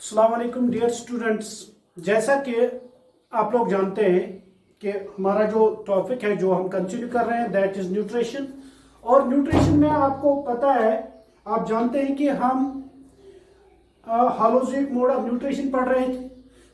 अस्सलाम वालेकुम dear students. जैसा कि आप लोग जानते हैं कि हमारा जो टॉपिक है जो हम कंटिन्यू कर रहे हैं दैट इज़ न्यूट्रिशन। और न्यूट्रिशन में आपको पता है, आप जानते हैं कि हम होलोजिक मोड ऑफ न्यूट्रिशन पढ़ रहे थे।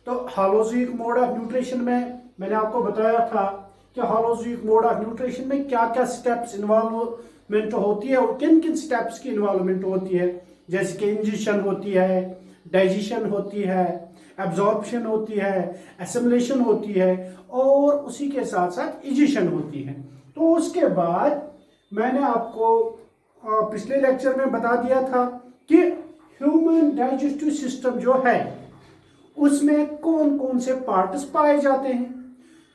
तो होलोजिक मोड ऑफ न्यूट्रिशन में मैंने आपको बताया था कि होलोजिक मोड ऑफ न्यूट्रिशन में क्या क्या स्टेप्स इन्वॉल्वमेंट होती है और किन किन स्टेप्स की इन्वॉल्वमेंट होती है, जैसे कि इंजेशन होती है, डाइजेशन होती है, एब्जॉर्प्शन होती है, एसिमिलेशन होती है और उसी के साथ साथ इजेशन होती है। तो उसके बाद मैंने आपको पिछले लेक्चर में बता दिया था कि ह्यूमन डाइजेस्टिव सिस्टम जो है उसमें कौन कौन से पार्ट्स पाए जाते हैं।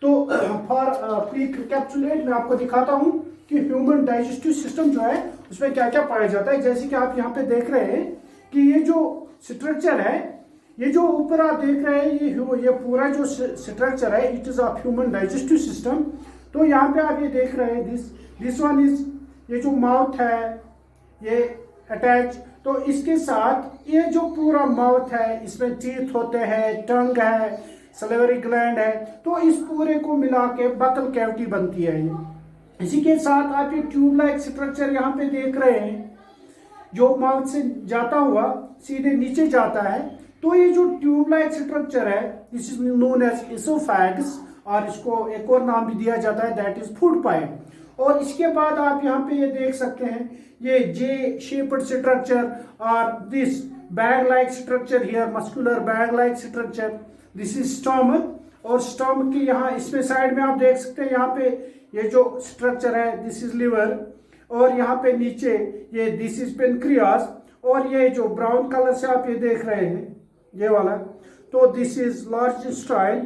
तो फॉर क्विक रिकैप्चुलेट मैं आपको दिखाता हूं कि ह्यूमन डाइजेस्टिव सिस्टम जो है उसमें क्या क्या पाया जाता है। जैसे कि आप यहाँ पे देख रहे हैं कि ये जो स्ट्रक्चर है, ये जो ऊपर आप देख रहे हैं, ये पूरा जो स्ट्रक्चर है it is of human digestive system. तो यहाँ पे आप ये देख रहे हैं दिस वन इज, ये जो माउथ है ये अटैच, तो इसके साथ ये जो पूरा माउथ है इसमें टीथ होते हैं, टंग है, सलेवरी ग्लैंड है, तो इस पूरे को मिला के बकल कैविटी बनती है। इसी के साथ आप ये ट्यूब लाइक स्ट्रक्चर यहाँ पे देख रहे हैं जो माउथ से जाता हुआ सीधे नीचे जाता है। तो ये जो ट्यूब लाइक स्ट्रक्चर है this is known as oesophagus, और इसको एक और नाम भी दिया जाता है दैट इज फूड पाइप। और इसके बाद आप यहाँ पे ये देख सकते हैं ये जे शेप्ड स्ट्रक्चर और this bag like structure here, muscular bag like structure, this is stomach. और स्टमक की यहाँ इसमें साइड में आप देख सकते हैं यहाँ पे ये जो स्ट्रक्चर है दिस इज लिवर, और यहाँ पे नीचे ये दिस इज पेनक्रियास, और ये जो ब्राउन कलर से आप ये देख रहे हैं ये वाला, तो this is large intestine,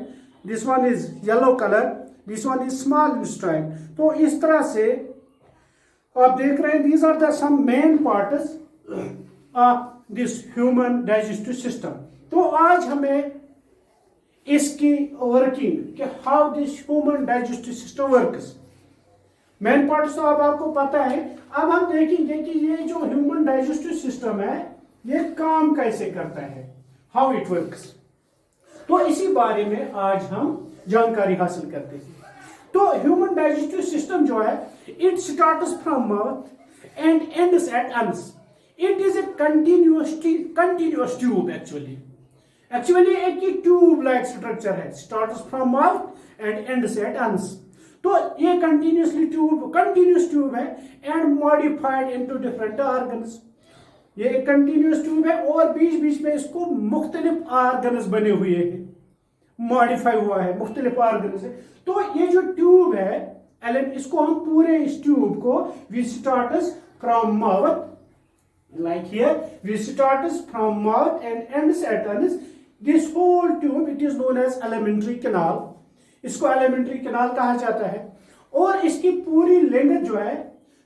this one is yellow colour, this one is small intestine. तो इस तरह से आप देख रहे हैं these are the some main parts of this human digestive system. तो आज हमें इसकी वर्किंग कि how this human digestive system works, main parts तो अब आपको पता है। अब हम देखेंगे कि ये जो ह्यूमन डाइजेस्टिव सिस्टम है ये काम कैसे करता है, हाउ इट वर्क्स। तो इसी बारे में आज हम जानकारी हासिल करते हैं। तो ह्यूमन डाइजेस्टिव सिस्टम जो है it starts from mouth and ends at Anas. It is a continuous tube, actually एक ही ट्यूब लाइक स्ट्रक्चर है, starts from mouth and ends at Anas. तो ये कंटिन्यूस ट्यूब है and modified into different organs. ये एक continuous tube है और बीच बीच में इसको मुख्तलिफ ऑर्गन्स बने हुए हैं, मॉडिफाई हुआ है मुख्तलिफ ऑर्गन से। तो ये जो ट्यूब है इसको हम पूरे इस ट्यूब को we starts from mouth like here, we starts from mouth and ends at anus. This whole tube it is known as alimentary canal, इसको एलिमेंट्री कैनाल कहा जाता है। और इसकी पूरी लेंथ जो है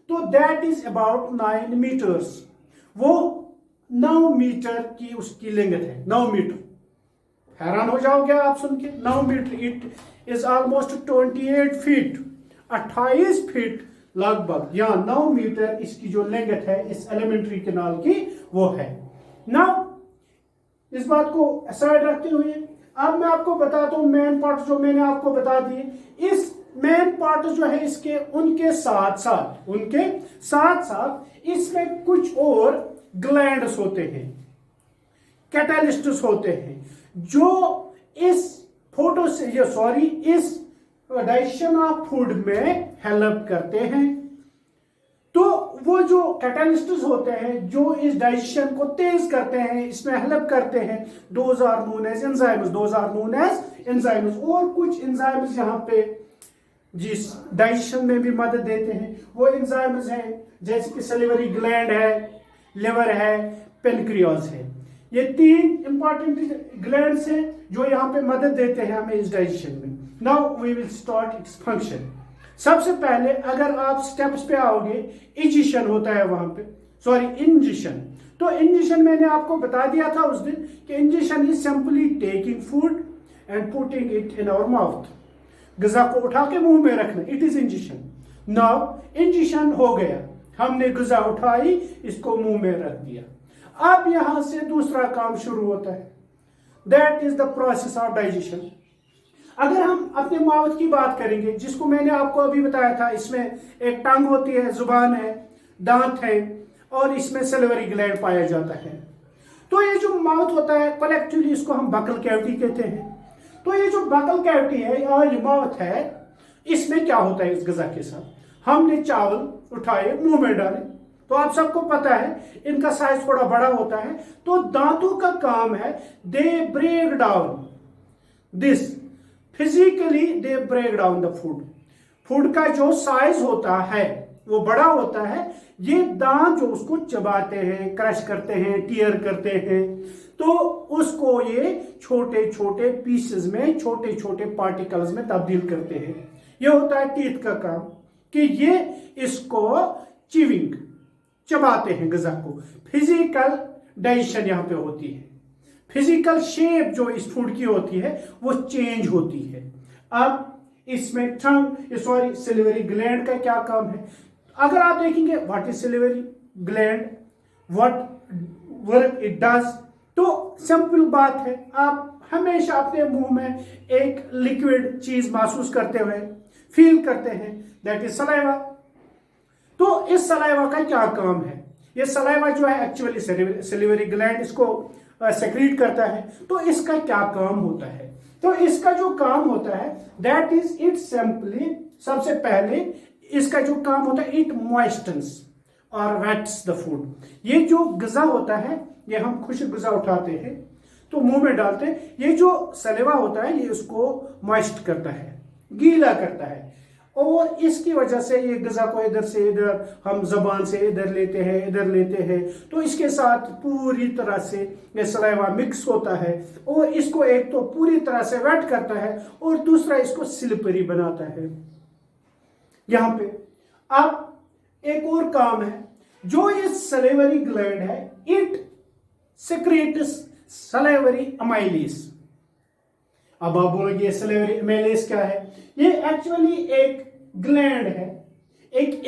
तो दैट इज अबाउट 9 मीटर्स, वो 9 मीटर की उसकी लेंथ है, 9 मीटर। हैरान हो जाओगे आप सुन के, 9 metre, it is almost 28 feet, 28 feet लगभग, या 9 मीटर इसकी जो लेंथ है इस एलिमेंट्री कैनाल की वो है। नाउ इस बात को असाइड रखते हुए अब मैं आपको बताता हूं मेन पार्ट जो मैंने आपको बता दिए। इस मेन पार्ट जो है इसके उनके साथ साथ इसमें कुछ और ग्लैंड्स होते हैं, कैटालिस्ट्स होते हैं जो इस इस डाइजेशन ऑफ फूड में हेल्प करते हैं। तो वो जो कैटालिस्ट्स होते हैं जो इस डाइजेशन को तेज करते हैं, इसमें हेल्प करते हैं, those are known as enzymes. और कुछ एंजाइम्स यहाँ पे जिस डाइजेशन में भी मदद देते हैं वो एंजाइम्स हैं, जैसे कि सलिवरी ग्लैंड है, लिवर है, पेनक्रियास है। ये 3 इंपॉर्टेंट ग्लैंड्स हैं जो यहाँ पे मदद देते हैं हमें इस डाइजेशन में। Now we will start its function. सबसे पहले अगर आप स्टेप्स पे आओगे, इजेशन होता है वहां पे, इंजेशन। तो इंजेशन मैंने आपको बता दिया था उस दिन कि ingestion is simply taking food and putting it in our mouth, ग़िज़ा को उठा के मुंह में रखना, it is ingestion. Now ingestion हो गया, हमने ग़िज़ा उठाई, इसको मुंह में रख दिया। अब यहां से दूसरा काम शुरू होता है। That is the process of digestion. अगर हम अपने माउथ की बात करेंगे, जिसको मैंने आपको अभी बताया था, इसमें एक टंग होती है, जुबान है, दांत है, और इसमें सलिवरी ग्लैंड पाया जाता है। तो ये जो माउथ होता है, कलेक्टिवली इसको हम बकल कैविटी कहते हैं। तो ये जो बकल कैविटी है या ये माउथ है, इसमें क्या होता है, इस ग़िज़ा के साथ हमने चावल उठाए, मुंह में डाले, तो आप सबको पता है इनका साइज थोड़ा बड़ा होता है। तो दांतों का काम है, they break down this, physically they break down the food. Food का जो साइज होता है वो बड़ा होता है, ये दांत जो उसको चबाते हैं, क्रश करते हैं, टीयर करते हैं, तो उसको ये छोटे छोटे पीसेस में, छोटे छोटे पार्टिकल्स में तब्दील करते हैं। ये होता है टीथ का काम, कि ये इसको चिविंग, चबाते हैं ग़िज़ा को। फिजिकल डाइजेशन यहां पे होती है। फिजिकल शेप जो इस फूड की होती है वो चेंज होती है। अब इसमें टंग, सॉरी, सलिवरी ग्लैंड का क्या काम है? अगर आप देखेंगे what is salivary gland, what work it does, तो सिंपल बात है, आप हमेशा अपने मुंह में एक लिक्विड चीज महसूस करते हुए फील करते हैं, दैट इज सलाइवा। तो इस सलाइवा का क्या काम है? ये सलाइवा जो है एक्चुअली सलिवरी ग्लैंड इसको सेक्रीट करता है। तो इसका क्या काम होता है? तो इसका जो काम होता है दैट इज इट सिंपली, सबसे पहले इसका जो काम होता है, इट मॉइस्टन्स और वेट्स द फूड। ये जो ग़िज़ा होता है, ये हम खुश्क ग़िज़ा उठाते हैं तो मुंह में डालते हैं, ये जो सलेवा होता है ये उसको मॉइस्ट करता है, गीला करता है, और इसकी वजह से ये ग़िज़ा को इधर से इधर, हम जबान से इधर लेते हैं, इधर लेते हैं, तो इसके साथ पूरी तरह से ये सलाइवा मिक्स होता है, और इसको एक तो पूरी तरह से वेट करता है और दूसरा इसको स्लिपरी बनाता है। यहां पे अब एक और काम है, जो ये सलेवरी ग्लैंड है, इट सेक्रेट्स सलेवरी अमाइलेज। अब आप बोलोगे सलेवरी अमाइलेज क्या है? ये एक्चुअली एक ग्लैंड है, एक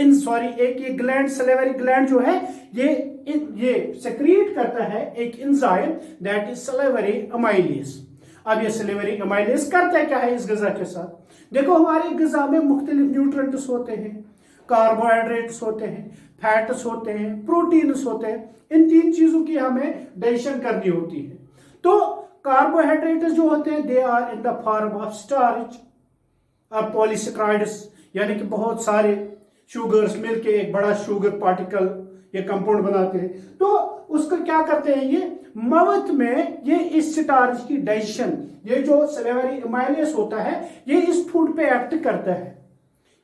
ये ग्लैंड, सलेवरी ग्लैंड जो है ये सेक्रेट करता है एक enzyme that is salivary amylase. अब ये सलेवरी अमाइलेज करता है क्या है इस ग़िज़ा के साथ? देखो, हमारे ग़िज़ा में मुख्तलिफ न्यूट्रिएंट्स होते हैं, कार्बोहाइड्रेट्स होते हैं, फैट्स होते हैं, प्रोटीन्स होते हैं। इन तीन चीजों की हमें डाइजेशन करनी होती है। तो कार्बोहाइड्रेट्स जो होते हैं they are in the form of starch और पॉलीसेकेराइड्स, यानी कि बहुत सारे शुगर्स मिलके एक बड़ा शुगर पार्टिकल ये कंपाउंड बनाते हैं। तो उसको क्या करते हैं, ये माउथ में ये इस स्टार्च की डाइजेशन, ये जो सलेवरी अमाइलेज होता है, ये इस फूड पे एक्ट करता है,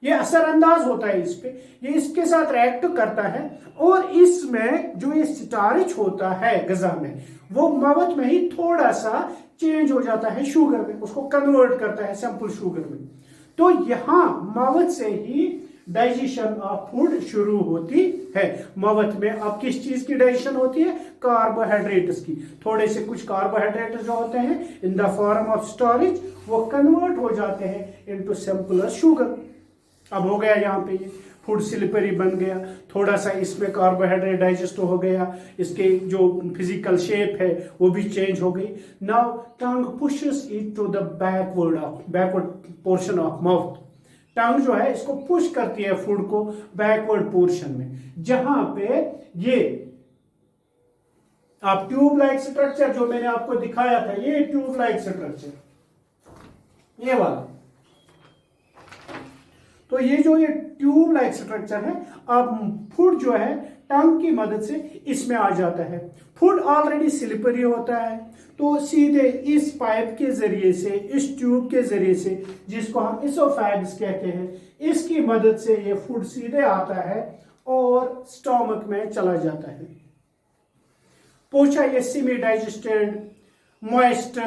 ये असरअंदाज होता है इस पे, ये इसके साथ रिएक्ट करता है, और इसमें जो ये स्टार्च होता है ग़िज़ा में, वो माउथ में ही थोड़ा सा चेंज हो जाता है शुगर में, उसको कन्वर्ट करता है सिंपल शुगर में। तो यहां माउथ से ही डाइजेशन ऑफ फूड शुरू होती है। माउथ में अब किस चीज की डाइजेशन होती है? कार्बोहाइड्रेट्स की। थोड़े से कुछ कार्बोहाइड्रेट्स जो होते हैं इन द फॉर्म ऑफ स्टोरेज, वो कन्वर्ट हो जाते हैं इनटू सिंपल शुगर। अब हो गया यहाँ पे ये फूड स्लिपरी बन गया, थोड़ा सा इसमें कार्बोहाइड्रेट डाइजेस्ट हो गया, इसके जो फिजिकल शेप है वो भी चेंज हो गई। Now tongue pushes it to the backward portion of mouth. Tongue जो है इसको पुश करती है फूड को बैकवर्ड पोर्शन में, जहां पे ये आप ट्यूब लाइक स्ट्रक्चर जो मैंने आपको दिखाया था, ये ट्यूब लाइक स्ट्रक्चर, ये वाला, तो ये जो ये ट्यूब लाइक स्ट्रक्चर है, अब फूड जो है टंग की मदद से इसमें आ जाता है। फूड ऑलरेडी स्लिपरी होता है, तो सीधे इस पाइप के जरिए से, इस ट्यूब के जरिए से, जिसको हम इसोफेगस कहते हैं, इसकी मदद से ये फूड सीधे आता है और स्टोमक में चला जाता है। पोछा ये सेमी डाइजेस्टेड, मॉइस्ट,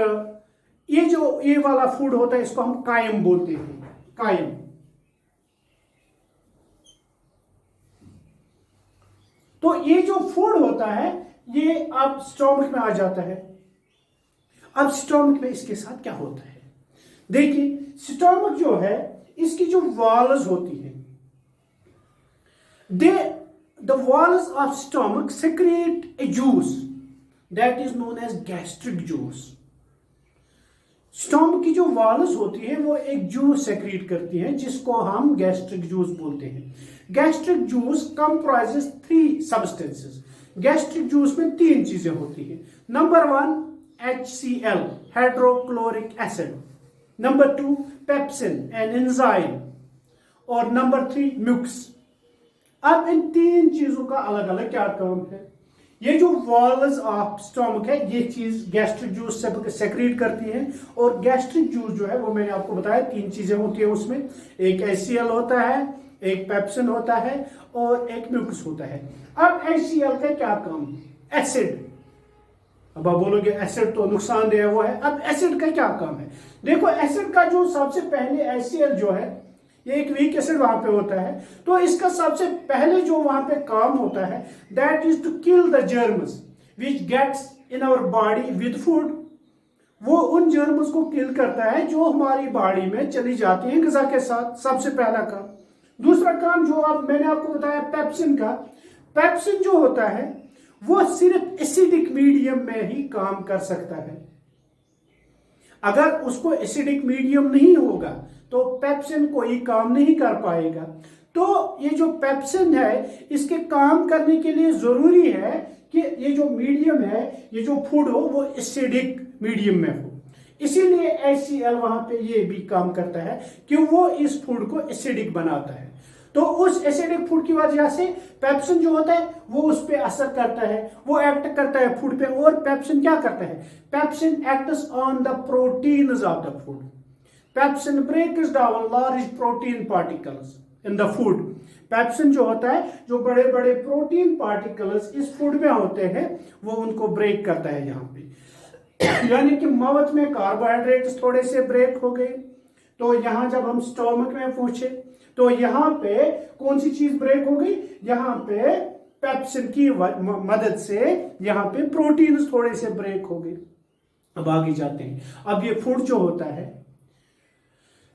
ये वाला फूड होता है, इसको हम कायम बोलते हैं, कायम। तो ये जो फूड होता है ये अब स्टोमक में आ जाता है। अब स्टोमक में इसके साथ क्या होता है? देखिए, स्टोमक जो है इसकी जो वॉल्स होती है, the walls of stomach secrete a juice that is known as gastric juice. Stomach की जो वॉल्स होती है वो एक जूस सेक्रेट करती हैं जिसको हम गैस्ट्रिक जूस बोलते हैं। Gastric juice comprises 3 substances. Gastric juice में 3 चीजें होती हैं। Number 1 HCl hydrochloric acid, number 2 pepsin an enzyme, और नंबर 3 म्यूक्स। अब इन 3 चीजों का अलग अलग क्या काम है। ये जो वॉल्स ऑफ स्टमक है ये चीज गैस्ट्रिक जूस सेक्रेट करती है, और गैस्ट्रिक जूस जो है वो मैंने आपको बताया 3 चीजें होती है उसमें। एक HCl होता है, एक पेप्सिन होता है और एक म्यूकस होता है। अब HCl का क्या काम है? एसिड। अब आप बोलोगे एसिड तो नुकसानदेह वो है। अब एसिड का क्या काम है? देखो एसिड का जो सबसे पहले HCl जो है ये एक वीक एसिड वहां पे होता है, तो इसका सबसे पहले जो वहां पे काम होता है that is to kill the germs which gets in our body with food. वो उन जर्म्स को किल करता है जो हमारी बॉडी में चली जाती हैं ग़िज़ा के साथ, सबसे पहला काम। दूसरा काम जो मैंने आपको बताया पेप्सिन का। पेप्सिन जो होता है वो सिर्फ एसिडिक मीडियम में ही काम कर सकता है। अगर उसको एसिडिक मीडियम नहीं होगा तो पेप्सिन कोई काम नहीं कर पाएगा। तो ये जो पेप्सिन है इसके काम करने के लिए जरूरी है कि ये जो मीडियम है, ये जो फूड हो वो एसिडिक मीडियम में हो। इसीलिए HCl वहां पे ये भी काम करता है कि वो इस फूड को एसिडिक बनाता है। तो उस एसिडिक फूड की वजह से पेप्सिन जो होता है वो उस पर असर करता है, वो एक्ट करता है फूड पे। और पेप्सिन क्या करता है? Pepsin acts on the proteins of the food. Pepsin breaks down large protein particles in the food. Pepsin जो होता है, जो बड़े बड़े प्रोटीन पार्टिकल्स इस फूड में होते हैं वो उनको ब्रेक करता है यहाँ पे। यानी कि माउथ में कार्बोहाइड्रेट्स थोड़े से ब्रेक हो गए, तो यहाँ जब हम स्टोमक में पूछे तो यहाँ पे कौन सी चीज ब्रेक हो गई? यहाँ पे पेप्सिन की मदद से यहाँ पे प्रोटीन थोड़े से ब्रेक हो गए। अब आगे जाते हैं। अब ये फूड जो होता है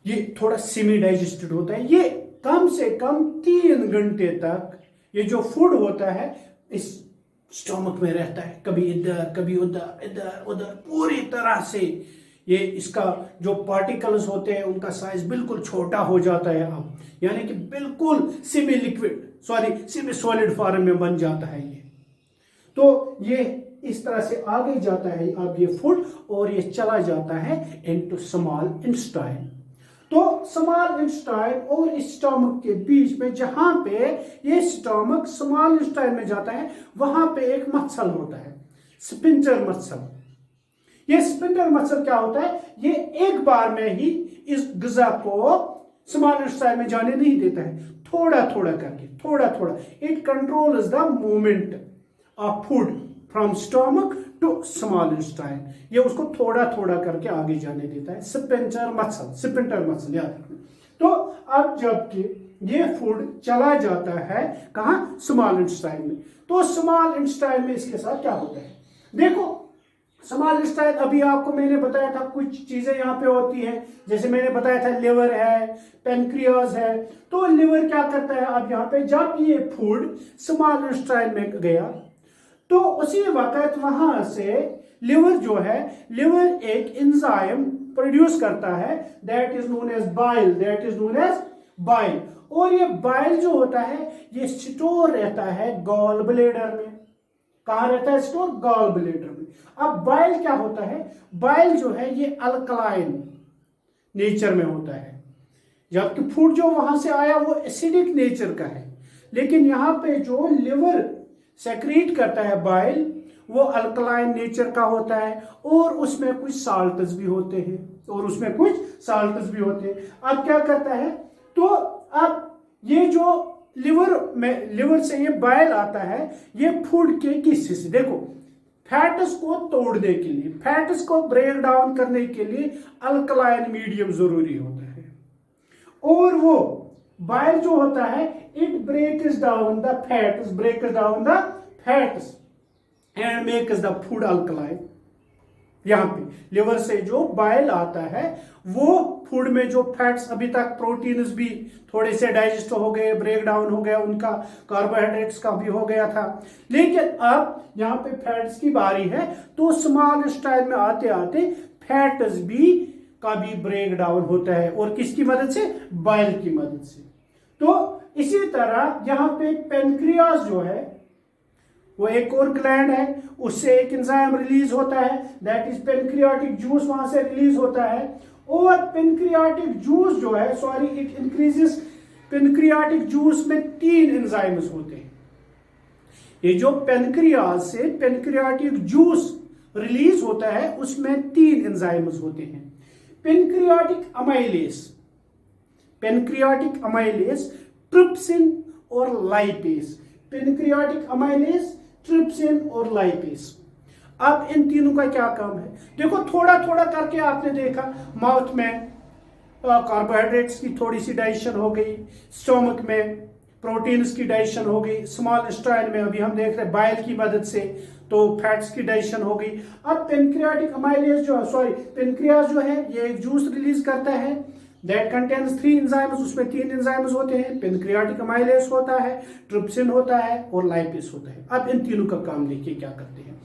ये थोड़ा सेमी डाइजेस्टेड होता है। ये कम से कम 3 घंटे तक ये जो फूड होता है इस स्टोमक में रहता है, कभी इधर कभी उधर, इधर उधर, पूरी तरह से ये इसका जो पार्टिकल्स होते हैं उनका साइज बिल्कुल छोटा हो जाता है अब, यानी कि बिल्कुल semi liquid semi solid form में बन जाता है ये। तो ये इस तरह से आगे जाता है अब ये फूड, और ये चला जाता है इनटू स्मॉल इंटेस्टाइन। तो स्मॉल इंटेस्टाइन और स्टमक के बीच में जहां पे ये स्टमक स्मॉल इंटेस्टाइन में जाता है वहां पे एक मसल होता है, स्फिंक्टर मसल। ये स्फिंक्टर मसल क्या होता है? ये एक बार में ही इस ग़िज़ा को स्मॉल इंटेस्टाइन में जाने नहीं देता है, थोड़ा थोड़ा करके, थोड़ा थोड़ा। It controls the movement of food from stomach to small intestine. ये उसको थोड़ा थोड़ा करके आगे जाने देता है, स्फिंक्टर मसल याद रखना। तो अब जबकि ये फूड चला जाता है कहां? स्मॉल इंटेस्टाइन में। तो स्मॉल इंटेस्टाइन में इसके साथ क्या होता है? देखो स्मॉल इंटेस्टाइन अभी आपको मैंने बताया था कुछ चीजें यहाँ पे होती हैं, जैसे मैंने बताया था लिवर है, पेनक्रियाज है। तो लिवर क्या करता है? अब यहाँ पे जब ये फूड स्मॉल इंटेस्टाइन में गया तो उसी वक्त वहां से लिवर जो है, लिवर एक एंजाइम प्रोड्यूस करता है that is known as bile. और ये बाइल जो होता है ये स्टोर रहता है गॉल ब्लेडर में। कहां रहता है स्टोर? गॉल ब्लेडर में। अब बाइल क्या होता है? बाइल जो है ये अल्कलाइन नेचर में होता है, जबकि फूड जो वहां से आया वो एसिडिक नेचर का है। लेकिन यहाँ पे जो लिवर सेक्रेट करता है बाइल वो अल्कलाइन नेचर का होता है, और उसमें कुछ साल्ट्स भी होते हैं, अब क्या करता है? तो अब ये जो लिवर से ये बाइल आता है, ये फूड के किस से, देखो फैट्स को तोड़ने के लिए, फैट्स को ब्रेक डाउन करने के लिए अल्कलाइन मीडियम जरूरी होता है। और वो बाइल जो होता है it breaks down the fats and makes the food alkaline. यहाँ पे लिवर से जो बाइल आता है वो फूड में जो फैट्स, अभी तक प्रोटीन्स भी थोड़े से डाइजेस्ट हो गए, ब्रेक डाउन हो गया उनका, कार्बोहाइड्रेट्स का भी हो गया था, लेकिन अब यहाँ पे फैट्स की बारी है। तो स्मॉल इंटेस्टाइन में आते आते फैट्स का भी ब्रेक डाउन होता है, और किसकी मदद से? बाइल की मदद से। तो इसी तरह यहाँ पे पेनक्रियाज जो है वो एक और ग्लैंड है, उससे एक एंजाइम रिलीज होता है, दैट इज पेनक्रियाटिक जूस, वहां से रिलीज होता है। और पेनक्रियाटिक जूस जो है, sorry, it increases, pancreatic juice में 3 एंजाइम्स होते हैं। ये जो पेनक्रियाज से पेनक्रियाटिक जूस रिलीज होता है उसमें 3 एंजाइम्स होते हैं। पेनक्रियाटिक अमाइलेज, ट्रिप्सिन और लाइपेज। पेनक्रियाटिक अमाइलेज, ट्रिप्सिन और लाइपेज। अब इन तीनों का क्या काम है? देखो, थोड़ा थोड़ा करके आपने देखा, माउथ में कार्बोहाइड्रेट्स की थोड़ी सी डाइजेशन हो गई, स्टोमक में प्रोटीन्स की डाइजेशन हो गई, स्मॉल इंटेस्टाइन में अभी हम देख रहे हैं बाइल की मदद से तो फैट्स की डाइजेशन हो गई। अब पेनक्रियाटिक अमाइलेज जो है, सॉरी, पेनक्रियाज जो है ये एक जूस रिलीज करता है दैट कंटेन्स 3 एंजाइम्स, उसमें 3 एंजाइम्स होते हैं। पेनक्रियाटिक अमाइलेज होता है, ट्रिप्सिन होता है और लाइपेज होता है। अब इन तीनों का काम देखिए क्या करते हैं।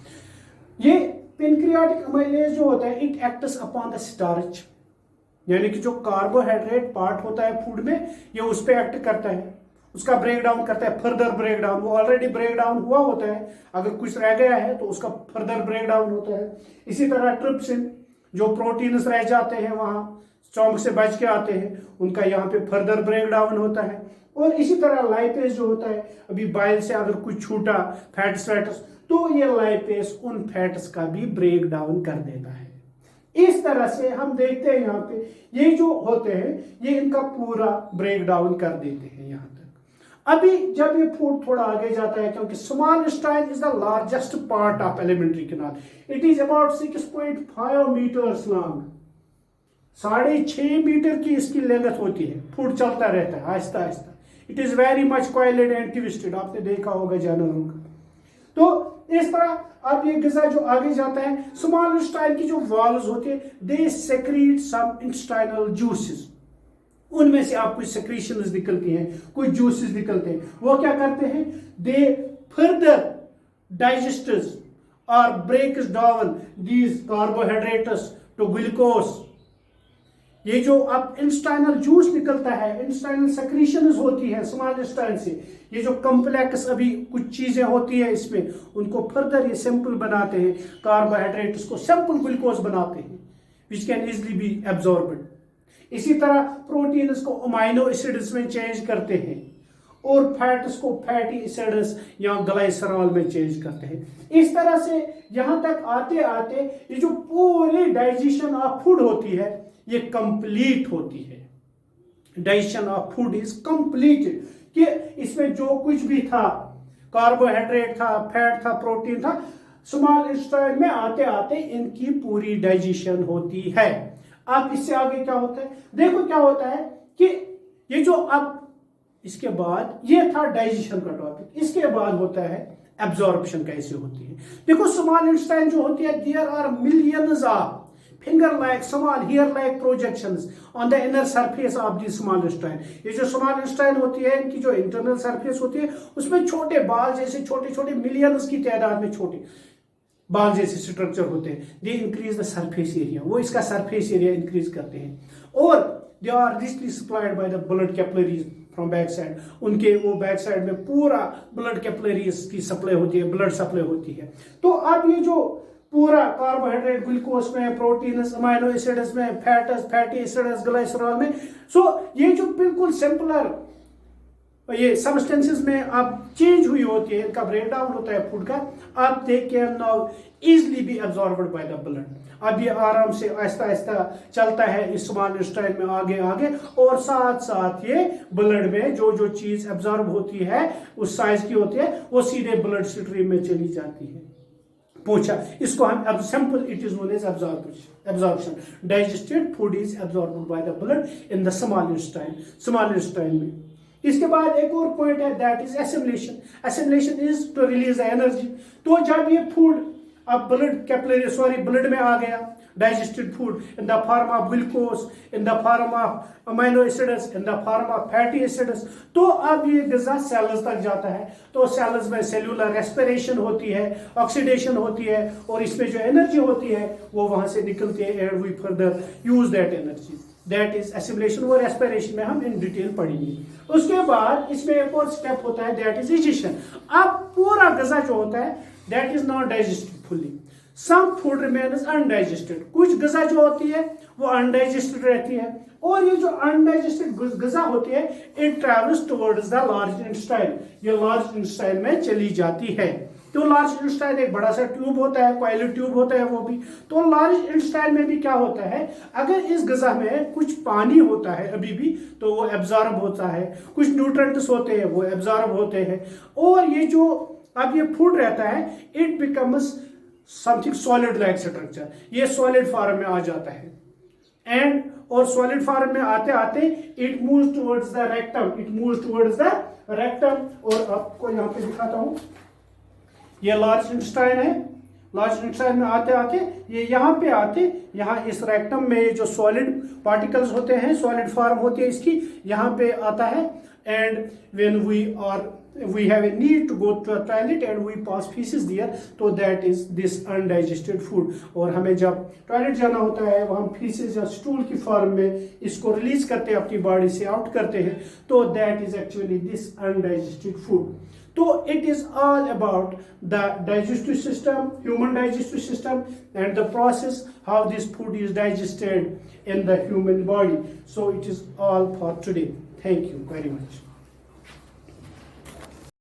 ये पेनक्रियाटिक अमाइलेज जो होता है, it acts upon the starch, यानी कि जो कार्बोहाइड्रेट पार्ट होता है फूड में, ये उस पर एक्ट करता है, उसका ब्रेक डाउन करता है, फर्दर ब्रेक डाउन। वो ऑलरेडी ब्रेक डाउन हुआ होता है, अगर कुछ रह गया है तो उसका फर्दर ब्रेक डाउन होता है। इसी तरह ट्रिप्सिन, जो प्रोटीन्स रह जाते हैं वहां स्टोमक से बच के आते हैं, उनका यहाँ पे फर्दर ब्रेक डाउन होता है। और इसी तरह लाइपेज जो होता है, अभी बाइल से अगर कुछ छूटा फैट्स तो ये लाइपेज उन फैट्स का भी ब्रेक डाउन कर देता है। इस तरह से हम देखते हैं यहाँ पे ये जो होते हैं ये इनका पूरा ब्रेक डाउन कर देते हैं यहाँ तक। अभी जब ये फूड थोड़ा आगे जाता है, क्योंकि small intestine is the largest part of alimentary canal, it is about 6.5 metres long, 6.5 metre की इसकी लेंथ होती है। फूड चलता रहता है आहिस्ता आहिस्ता। It is very much coiled and twisted, आपने देखा होगा जानवरों का। तो इस तरह अब ये गिजा जो आगे जाता है, स्मॉल इंटेस्टाइन की जो वॉल्स होती है, दे सेक्रीट सम इंटेस्टाइनल जूसेस, उनमें से आप कुछ सेक्रीशंस निकलती हैं, कुछ जूसेस निकलते हैं। वो क्या करते हैं? दे फर्दर डाइजेस्टर्स और breaks down these carbohydrates to glucose. ये जो अब इंटेस्टाइनल जूस निकलता है, इंटेस्टाइनल सेक्रीशंस होती है स्मॉल इंटेस्टाइन से, ये जो कॉम्प्लेक्स अभी कुछ चीजें होती है इसमें, उनको फर्दर ये सिंपल बनाते हैं, कार्बोहाइड्रेट्स को सिंपल ग्लूकोज बनाते हैं, which can easily be absorbed. इसी तरह प्रोटीन्स को अमाइनो एसिड्स में चेंज करते हैं और फैट्स को फैटी एसिड्स या ग्लाइसरॉल में चेंज करते हैं। इस तरह से यहां तक आते आते ये जो पूरी डाइजेशन ऑफ फूड होती है ये कंप्लीट होती है। Digestion of food is completed, कि इसमें जो कुछ भी था, कार्बोहाइड्रेट था, फैट था, प्रोटीन था, स्मॉल इंटेस्टाइन में आते आते इनकी पूरी डाइजेशन होती है। अब इससे आगे क्या होता है? देखो क्या होता है कि ये जो अब इसके बाद ये था डाइजेशन का टॉपिक, इसके बाद होता है एब्जॉर्प्शन कैसे होती है। देखो स्मॉल इंटेस्टाइन जो होती है, there are millions of finger like small hair like projections on the inner surface of the small intestine। ये जो small intestine होती है, इनकी जो इंटरनल सरफेस होती है उसमें छोटे बाल जैसे छोटे छोटे मिलियंस की तादाद में छोटे बाल जैसे स्ट्रक्चर होते हैं। They increase the surface area, वो इसका सरफेस एरिया इंक्रीज करते हैं। और they are richly supplied by the blood capillaries from back side, उनके वो बैक साइड में पूरा ब्लड कैपिलरीज की सप्लाई होती है, ब्लड सप्लाई होती है। तो अब ये जो पूरा कार्बोहाइड्रेट ग्लूकोज में, प्रोटीन, अमाइनो एसिड्स में, फैटी एसिड्स, ग्लाइसरॉल में, सो ये जो बिल्कुल सिंपलर ये सब्सटेंसेस में अब चेंज हुई होती है, इनका ब्रेक डाउन होता है फूड का, अब they can now easily be absorbed by the blood. अब ये आराम से आहिस्ता आहिस्ता चलता है इस स्मॉल इंटेस्टाइन में आगे आगे, और साथ साथ ये ब्लड में जो जो चीज एब्जॉर्ब होती है उस साइज की होती है वो सीधे ब्लड स्ट्रीम में चली जाती है। पूछा इसको हम simple, it is known as absorption. Digested food is absorbed by the blood in the small intestine में। इसके बाद एक और पॉइंट है, that is assimilation. Assimilation is to release energy. तो जब ये फूड अब ब्लड में आ गया digested food in the form of glucose, in the form of amino acids, in the form of fatty acids. तो अब ये गजा सेल्स तक जाता है, तो सेल्स में सेल्यूलर रेस्पिरेशन होती है, ऑक्सीडेशन होती है, और इसमें जो एनर्जी होती है वो वहां से निकलती है, and we further use that energy, that is assimilation. और रेस्पिरेशन में हम इन डिटेल पढ़ेंगे। उसके बाद इसमें एक और स्टेप होता है, दैट इज डाइजेशन। अब पूरा गजा जो होता है that is not digested fully, some food remains undigested. कुछ गजा जो होती है वो अनडाइजेस्टेड रहती है, और ये जो अनडाइजेस्टेड गजा होती है it travels towards the large intestine, ये लार्ज इंटेस्टाइन में चली जाती है। तो लार्ज इंटेस्टाइन एक बड़ा सा ट्यूब होता है, कॉइलेड ट्यूब होता है वो भी। तो लार्ज इंटेस्टाइन में भी क्या होता है, अगर इस गजा में कुछ पानी होता है अभी भी तो वो एब्जॉर्ब होता है, कुछ न्यूट्रिएंट्स होते हैं वो एब्जॉर्ब होते हैं, और ये जो अब ये फूड रहता है it becomes something solid like structure, ये सॉलिड फॉर्म में आ जाता है, एंड और सॉलिड फॉर्म में आते आते it moves towards the rectum, it moves towards the rectum. और आपको यहाँ पे दिखाता हूँ, ये लार्ज इंटेस्टाइन है, लार्ज इंटेस्टाइन में आते आते ये यहाँ पे आते, यहाँ इस रेक्टम में जो सॉलिड पार्टिकल्स होते हैं, सॉलिड फॉर्म होती है इसकी, यहाँ पे आता है, and when we have a need to go to a toilet and we pass feces there, so that is this undigested food। और हमें जब टॉयलेट जाना होता है वो हम फीसेस या स्टूल की फॉर्म में इसको रिलीज करते हैं, अपनी बॉडी से आउट करते हैं, तो that is actually this undigested food. तो it is all about the digestive system, human digestive system, and the process how this food is digested in the human body. So it is all for today. Thank you very much.